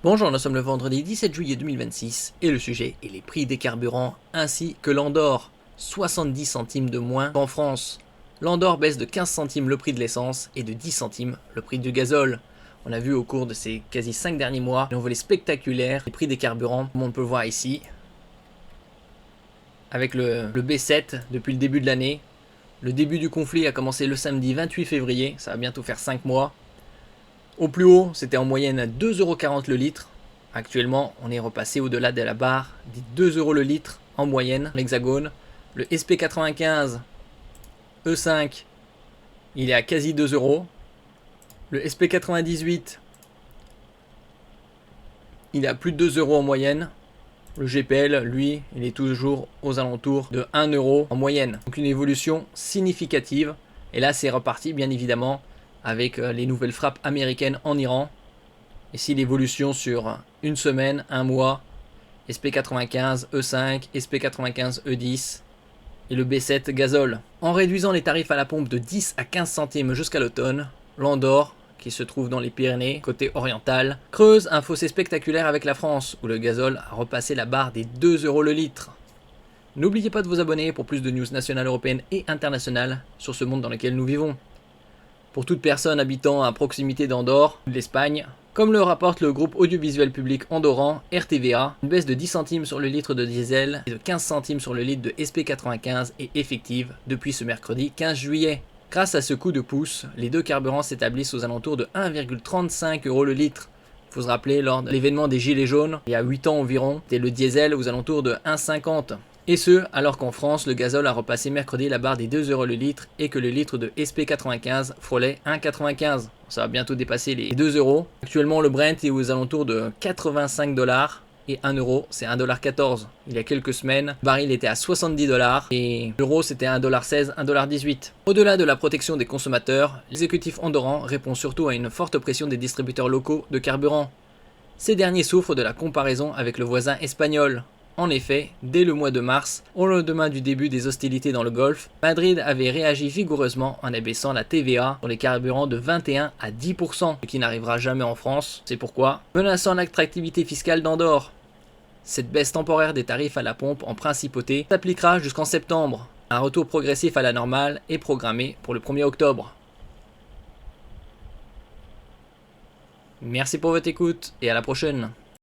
Bonjour, nous sommes le vendredi 17 juillet 2026 et le sujet est les prix des carburants ainsi que l'Andorre. 70 centimes de moins qu'en France. L'Andorre baisse de 15 centimes le prix de l'essence et de 10 centimes le prix du gazole. On a vu au cours de ces quasi 5 derniers mois un envolée spectaculaire des prix des carburants, comme on peut le voir ici. Avec le B7 depuis le début de l'année. Le début du conflit a commencé le samedi 28 février, ça va bientôt faire 5 mois. Au plus haut, c'était en moyenne à 2,40 € le litre. Actuellement, on est repassé au-delà de la barre des 2 € le litre en moyenne, l'Hexagone. Le SP95 E5, il est à quasi 2 €. Le SP98, il est à plus de 2 € en moyenne. Le GPL, lui, il est toujours aux alentours de 1 € en moyenne. Donc une évolution significative. Et là, c'est reparti, bien évidemment, avec les nouvelles frappes américaines en Iran. Ici, l'évolution sur une semaine, un mois, SP95, E5, SP95, E10 et le B7 gazole. En réduisant les tarifs à la pompe de 10 à 15 centimes jusqu'à l'automne, l'Andorre, qui se trouve dans les Pyrénées, côté oriental, creuse un fossé spectaculaire avec la France, où le gazole a repassé la barre des 2 € le litre. N'oubliez pas de vous abonner pour plus de news nationales, européennes et internationales sur ce monde dans lequel nous vivons. Pour toute personne habitant à proximité d'Andorre, de l'Espagne, comme le rapporte le groupe audiovisuel public andorran RTVA, une baisse de 10 centimes sur le litre de diesel et de 15 centimes sur le litre de SP95 est effective depuis ce mercredi 15 juillet. Grâce à ce coup de pouce, les deux carburants s'établissent aux alentours de 1,35 € le litre. Il faut se rappeler, lors de l'événement des Gilets jaunes, il y a 8 ans environ, c'était le diesel aux alentours de 1,50 €. Et ce, alors qu'en France, le gazole a repassé mercredi la barre des 2 € le litre et que le litre de SP95 frôlait 1,95 €. Ça va bientôt dépasser les 2 €. Actuellement, le Brent est aux alentours de 85 $ et 1 €, c'est 1,14 $. Il y a quelques semaines, le baril était à 70 $ et l'euro c'était 1,16 $, 1,18 $. Au-delà de la protection des consommateurs, l'exécutif andorran répond surtout à une forte pression des distributeurs locaux de carburant. Ces derniers souffrent de la comparaison avec le voisin espagnol. En effet, dès le mois de mars, au lendemain du début des hostilités dans le Golfe, Madrid avait réagi vigoureusement en abaissant la TVA sur les carburants de 21 à 10%, ce qui n'arrivera jamais en France, c'est pourquoi, menaçant l'attractivité fiscale d'Andorre. Cette baisse temporaire des tarifs à la pompe en principauté s'appliquera jusqu'en septembre. Un retour progressif à la normale est programmé pour le 1er octobre. Merci pour votre écoute et à la prochaine.